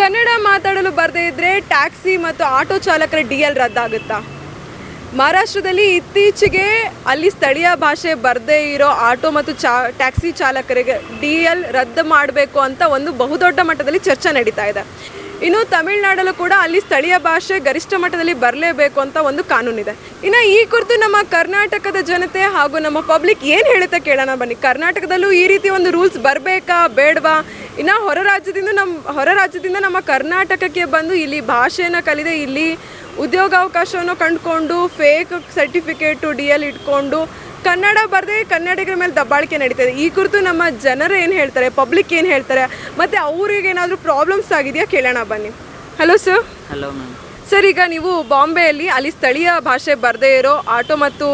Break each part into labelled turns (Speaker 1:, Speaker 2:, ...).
Speaker 1: ಕನ್ನಡ ಮಾತಾಡಲು ಬರದೇ ಇದ್ದರೆ ಟ್ಯಾಕ್ಸಿ ಮತ್ತು ಆಟೋ ಚಾಲಕರ DL ರದ್ದಾಗುತ್ತಾ? ಮಹಾರಾಷ್ಟ್ರದಲ್ಲಿ ಇತ್ತೀಚೆಗೆ ಅಲ್ಲಿ ಸ್ಥಳೀಯ ಭಾಷೆ ಬರದೇ ಇರೋ ಆಟೋ ಮತ್ತು ಟ್ಯಾಕ್ಸಿ ಚಾಲಕರಿಗೆ DL ರದ್ದು ಮಾಡಬೇಕು ಅಂತ ಒಂದು ಬಹುದೊಡ್ಡ ಮಟ್ಟದಲ್ಲಿ ಚರ್ಚೆ ನಡೀತಾ ಇದೆ. ಇನ್ನು ತಮಿಳುನಾಡಲ್ಲೂ ಕೂಡ ಅಲ್ಲಿ ಸ್ಥಳೀಯ ಭಾಷೆ ಗರಿಷ್ಠ ಮಟ್ಟದಲ್ಲಿ ಬರಲೇಬೇಕು ಅಂತ ಒಂದು ಕಾನೂನಿದೆ. ಇನ್ನು ಈ ಕುರಿತು ನಮ್ಮ ಕರ್ನಾಟಕದ ಜನತೆ ಹಾಗೂ ನಮ್ಮ ಪಬ್ಲಿಕ್ ಏನು ಹೇಳುತ್ತೆ ಕೇಳೋಣ ಬನ್ನಿ. ಕರ್ನಾಟಕದಲ್ಲೂ ಈ ರೀತಿ ಒಂದು ರೂಲ್ಸ್ ಬರಬೇಕಾ ಬೇಡವಾ? ಇನ್ನು ಹೊರ ರಾಜ್ಯದಿಂದ ನಮ್ಮ ಕರ್ನಾಟಕಕ್ಕೆ ಬಂದು ಇಲ್ಲಿ ಭಾಷೆನ ಕಲಿದೆ, ಇಲ್ಲಿ ಉದ್ಯೋಗಾವಕಾಶವನ್ನು ಕಂಡುಕೊಂಡು ಫೇಕ್ ಸರ್ಟಿಫಿಕೇಟು DL ಇಟ್ಕೊಂಡು ಕನ್ನಡ ಬರದೆ ಕನ್ನಡಿಗರ ಮೇಲೆ ದಬ್ಬಾಳಿಕೆ ನಡೀತದೆ. ಈ ಕುರಿತು ನಮ್ಮ ಜನರು ಏನು ಹೇಳ್ತಾರೆ, ಪಬ್ಲಿಕ್ ಏನು ಹೇಳ್ತಾರೆ, ಮತ್ತು ಅವ್ರಿಗೆ ಏನಾದರೂ ಪ್ರಾಬ್ಲಮ್ಸ್ ಆಗಿದೆಯಾ ಕೇಳೋಣ ಬನ್ನಿ. Hello sir.
Speaker 2: Hello ma'am.
Speaker 1: Sir, ಈಗ ನೀವು ಬಾಂಬೆಯಲ್ಲಿ ಅಲ್ಲಿ ಸ್ಥಳೀಯ ಭಾಷೆ ಬರದೇ ಇರೋ ಆಟೋ ಮತ್ತು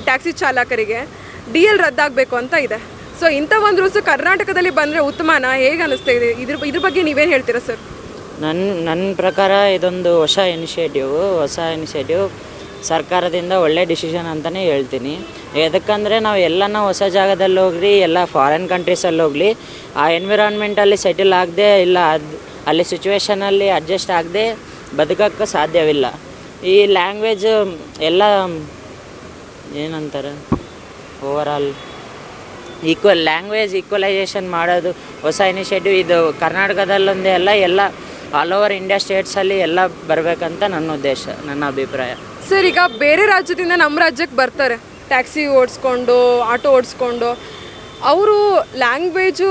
Speaker 1: ಟ್ಯಾಕ್ಸಿ ಚಾಲಕರಿಗೆ DL ರದ್ದಾಗಬೇಕು ಅಂತ ಇದೆ. ಸೊ ಇಂಥ ಒಂದು ರೂಲ್ಸು ಕರ್ನಾಟಕದಲ್ಲಿ ಬಂದರೆ ಉತ್ತಮನಾ? ಹೇಗೆ ಅನ್ನಿಸ್ತಾ ಇದೆ? ಇದ್ರ ಬಗ್ಗೆ ನೀವೇನು ಹೇಳ್ತೀರಾ ಸರ್?
Speaker 2: ನನ್ನ ಪ್ರಕಾರ ಇದೊಂದು ಹೊಸ ಇನಿಷಿಯೇಟಿವ್ ಸರ್ಕಾರದಿಂದ ಒಳ್ಳೆ ಡಿಸಿಷನ್ ಅಂತಲೇ ಹೇಳ್ತೀನಿ. ಎದಕ್ಕಂದರೆ ನಾವು ಎಲ್ಲನ ಹೊಸ ಜಾಗದಲ್ಲಿ ಹೋಗ್ಲಿ, ಎಲ್ಲ ಫಾರಿನ್ ಕಂಟ್ರೀಸಲ್ಲಿ ಹೋಗಲಿ, ಆ ಎನ್ವಿರಾನ್ಮೆಂಟಲ್ಲಿ ಸೆಟಲ್ ಆಗದೆ, ಇಲ್ಲ ಅಲ್ಲಿ ಸಿಚುವೇಷನಲ್ಲಿ ಅಡ್ಜಸ್ಟ್ ಆಗದೆ ಬದುಕೋಕ್ಕೆ ಸಾಧ್ಯವಿಲ್ಲ. ಈ ಲ್ಯಾಂಗ್ವೇಜ್ ಎಲ್ಲ ಏನಂತಾರೆ, ಓವರಾಲ್ ಲ್ಯಾಂಗ್ವೇಜ್ ಈಕ್ವಲೈಸೇಷನ್ ಮಾಡೋದು ಹೊಸ ಇನಿಷಿಯೇಟಿವ್. ಇದು ಕರ್ನಾಟಕದಲ್ಲೊಂದೇ ಅಲ್ಲ, ಎಲ್ಲ ಆಲ್ ಓವರ್ ಇಂಡಿಯಾ ಸ್ಟೇಟ್ಸಲ್ಲಿ ಎಲ್ಲ ಬರಬೇಕಂತ ನನ್ನ ಉದ್ದೇಶ, ನನ್ನ ಅಭಿಪ್ರಾಯ.
Speaker 1: ಸರ್, ಈಗ ಬೇರೆ ರಾಜ್ಯದಿಂದ ನಮ್ಮ ರಾಜ್ಯಕ್ಕೆ ಬರ್ತಾರೆ ಟ್ಯಾಕ್ಸಿ ಓಡಿಸ್ಕೊಂಡು, ಆಟೋ ಓಡಿಸ್ಕೊಂಡು. ಅವರು ಲ್ಯಾಂಗ್ವೇಜು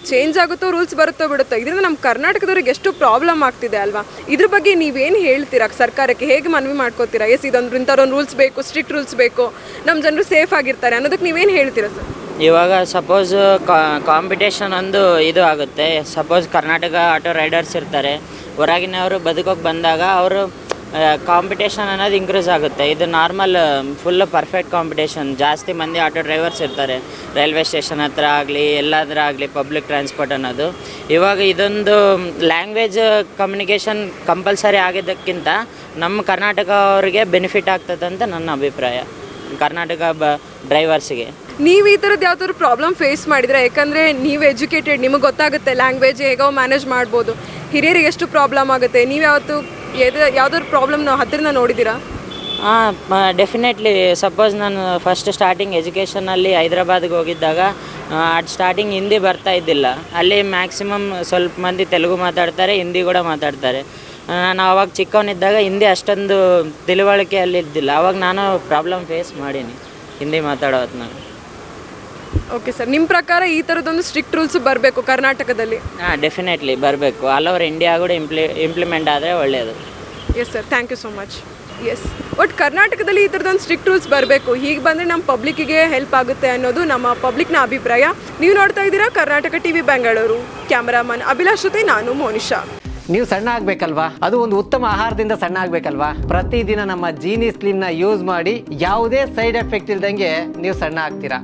Speaker 1: ಚೇಂಜ್ ಆಗುತ್ತೋ, ರೂಲ್ಸ್ ಬರುತ್ತೋ ಬಿಡುತ್ತೋ, ಇದರಿಂದ ನಮ್ಮ ಕರ್ನಾಟಕದವ್ರಿಗೆ ಎಷ್ಟು ಪ್ರಾಬ್ಲಮ್ ಆಗ್ತಿದೆ ಅಲ್ವಾ? ಇದ್ರ ಬಗ್ಗೆ ನೀವೇನು ಹೇಳ್ತೀರಾ? ಸರ್ಕಾರಕ್ಕೆ ಹೇಗೆ ಮನವಿ ಮಾಡ್ಕೋತೀರಾ? ಇಂಥದ್ದೊಂದು ರೂಲ್ಸ್ ಬೇಕು, ಸ್ಟ್ರಿಕ್ಟ್ ರೂಲ್ಸ್ ಬೇಕು, ನಮ್ಮ ಜನರು ಸೇಫ್ ಆಗಿರ್ತಾರೆ ಅನ್ನೋದಕ್ಕೆ ನೀವೇನು ಹೇಳ್ತೀರಾ ಸರ್?
Speaker 2: ಇವಾಗ ಸಪೋಸ್ ಕಾಂಪಿಟೇಷನ್ ಒಂದು ಇದು ಆಗುತ್ತೆ. ಸಪೋಸ್ ಕರ್ನಾಟಕ ಆಟೋ ರೈಡರ್ಸ್ ಇರ್ತಾರೆ, ಹೊರಗಿನವರು ಬದುಕೋಕೆ ಬಂದಾಗ ಅವರು ಕಾಂಪಿಟೇಷನ್ ಅನ್ನೋದು ಇನ್ಕ್ರೀಸ್ ಆಗುತ್ತೆ. ಇದು ನಾರ್ಮಲ್ ಫುಲ್ ಪರ್ಫೆಕ್ಟ್ ಕಾಂಪಿಟೇಷನ್. ಜಾಸ್ತಿ ಮಂದಿ ಆಟೋ ಡ್ರೈವರ್ಸ್ ಇರ್ತಾರೆ ರೈಲ್ವೆ ಸ್ಟೇಷನ್ ಹತ್ರ ಆಗಲಿ, ಎಲ್ಲಾದರೂ ಆಗಲಿ, ಪಬ್ಲಿಕ್ ಟ್ರಾನ್ಸ್ಪೋರ್ಟ್ ಅನ್ನೋದು. ಇವಾಗ ಇದೊಂದು ಲ್ಯಾಂಗ್ವೇಜ್ ಕಮ್ಯುನಿಕೇಷನ್ ಕಂಪಲ್ಸರಿ ಆಗಿದ್ದಕ್ಕಿಂತ ನಮ್ಮ ಕರ್ನಾಟಕ ಅವರಿಗೆ ಬೆನಿಫಿಟ್ ಆಗ್ತದೆ ಅಂತ ನನ್ನ ಅಭಿಪ್ರಾಯ, ಕರ್ನಾಟಕ ಡ್ರೈವರ್ಸಿಗೆ.
Speaker 1: ನೀವು ಈ ಥರದ್ದು ಯಾವ್ದಾದ್ರು ಪ್ರಾಬ್ಲಮ್ ಫೇಸ್ ಮಾಡಿದ್ರೆ? ಯಾಕಂದರೆ ನೀವು ಎಜುಕೇಟೆಡ್, ನಿಮಗೆ ಗೊತ್ತಾಗುತ್ತೆ ಲ್ಯಾಂಗ್ವೇಜ್ ಹೇಗೋ ಮ್ಯಾನೇಜ್ ಮಾಡ್ಬೋದು. ಹಿರಿಯರಿಗೆ ಎಷ್ಟು ಪ್ರಾಬ್ಲಮ್ ಆಗುತ್ತೆ? ನೀವು ಯಾವ್ದಾದ್ರು ಪ್ರಾಬ್ಲಮ್ ಹತ್ತಿರನ ನೋಡಿದ್ದೀರಾ?
Speaker 2: ಡೆಫಿನೆಟ್ಲಿ. ಸಪೋಸ್ ನಾನು ಫಸ್ಟ್ ಸ್ಟಾರ್ಟಿಂಗ್ ಎಜುಕೇಷನಲ್ಲಿ ಹೈದ್ರಾಬಾದ್ಗೆ ಹೋಗಿದ್ದಾಗ ಸ್ಟಾರ್ಟಿಂಗ್ ಹಿಂದಿ ಬರ್ತಾ ಇದ್ದಿಲ್ಲ. ಅಲ್ಲಿ ಮ್ಯಾಕ್ಸಿಮಮ್ ಸ್ವಲ್ಪ ಮಂದಿ ತೆಲುಗು ಮಾತಾಡ್ತಾರೆ, ಹಿಂದಿ ಕೂಡ ಮಾತಾಡ್ತಾರೆ. ನಾನು ಆವಾಗ ಚಿಕ್ಕವನಿದ್ದಾಗ ಹಿಂದಿ ಅಷ್ಟೊಂದು ತಿಳುವಳಿಕೆಯಲ್ಲಿ ಇದ್ದಿಲ್ಲ. ಆವಾಗ ನಾನು ಪ್ರಾಬ್ಲಮ್ ಫೇಸ್ ಮಾಡೀನಿ ಹಿಂದಿ ಮಾತಾಡೋ ಹೊತ್ನಾಗ.
Speaker 1: ಓಕೆ ಸರ್, ನಿಮ್ಮ ಪ್ರಕಾರ ಈ ಥರದ್ದೊಂದು ಸ್ಟ್ರಿಕ್ಟ್ ರೂಲ್ಸ್ ಬರಬೇಕು ಕರ್ನಾಟಕದಲ್ಲಿ?
Speaker 2: ಡೆಫಿನೆಟ್ಲಿ ಬರಬೇಕು. ಆಲ್ ಓವರ್ ಇಂಡಿಯಾ ಕೂಡ ಇಂಪ್ಲಿಮೆಂಟ್ ಆದರೆ ಒಳ್ಳೆಯದು.
Speaker 1: Yes sir, thank you so much. Yes, but ಕರ್ನಾಟಕದಲ್ಲಿ ಈ ಥರದೊಂದು ಸ್ಟ್ರಿಕ್ಟ್ ರೂಲ್ಸ್ ಬರಬೇಕು. ಹೀಗೆ ಬಂದರೆ ನಮ್ಮ ಪಬ್ಲಿಕ್ಕಿಗೆ ಹೆಲ್ಪ್ ಆಗುತ್ತೆ ಅನ್ನೋದು ನಮ್ಮ ಪಬ್ಲಿಕ್ನ ಅಭಿಪ್ರಾಯ. ನೀವು ನೋಡ್ತಾ ಇದ್ದೀರಾ ಕರ್ನಾಟಕ TV ಬೆಂಗಳೂರು. ಕ್ಯಾಮರಾಮನ್ ಅಭಿಲಾಷ್ ಜೊತೆ ನಾನು ಮೋನಿಶಾ.
Speaker 3: ನೀವು ಸಣ್ಣ ಆಗಬೇಕಲ್ವಾ? ಅದು ಒಂದು ಉತ್ತಮ ಆಹಾರದಿಂದ ಸಣ್ಣ ಆಗಬೇಕಲ್ವಾ? ಪ್ರತಿದಿನ ನಮ್ಮ ಜೀನಿ ಸ್ಲಿಮ್ನ ಯೂಸ್ ಮಾಡಿ ಯಾವುದೇ ಸೈಡ್ ಎಫೆಕ್ಟ್ ಇಲ್ದಂಗೆ ನೀವು ಸಣ್ಣ ಆಗ್ತೀರಾ.